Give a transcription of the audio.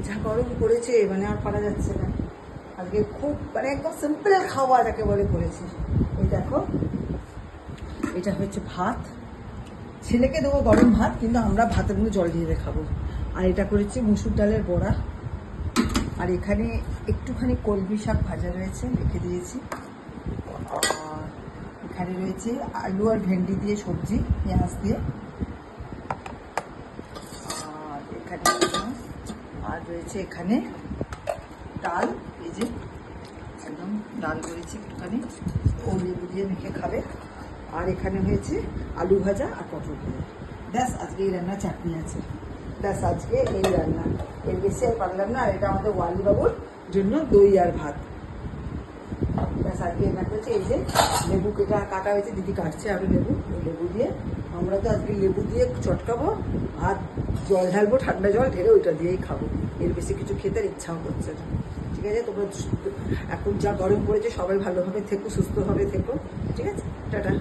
যা গরম পড়েছে মানে আর পারা যাচ্ছে না। আজকে খুব মানে একদম সিম্পল খাওয়া যাকে বলে করেছি। এই দেখো, এটা হচ্ছে ভাত, ছেলেকে দেবো গরম ভাত, কিন্তু আমরা ভাতের মধ্যে জল দিয়ে খাবো। আর এটা করেছি মুসুর ডালের বড়া। আর এখানে একটুখানি কলমি শাক ভাজা রয়েছে, রেখে দিয়েছি। আর এখানে রয়েছে আলু আর ভেন্ডি দিয়ে সবজি, পেঁয়াজ দিয়ে। আর এখানে আর রয়েছে এখানে ডাল, এই যে একদম ডাল করেছি একটুখানি, ও লেবু দিয়ে মেখে খাবে। আর এখানে হয়েছে আলু ভাজা আর পটল ভাজা। ব্যাস, আজকে এই রান্না, চাটনি আছে। ব্যাস, আজকে এই রান্না, এর বেশি আর পারলাম না। আর এটা আমাদের ওয়ালি বাবুর জন্য দই আর ভাত। ব্যাস, আজকে রান্না করেছে। এই যে লেবু কাটা হয়েছে, দিদি কাটছে আরও লেবু, ওই লেবু দিয়ে আমরা তো আজকে লেবু দিয়ে চটকাবো, ভাত জল ঢালবো, ঠান্ডা জল ঢেলে ওইটা দিয়েই খাবো। এর বেশি কিছু খেতে ইচ্ছাও করছে না। ঠিক আছে, তোমরা এখন যা গরম পড়েছে সবাই ভালোভাবে থেকো, সুস্থভাবে থেকো। ঠিক আছে, টাটা।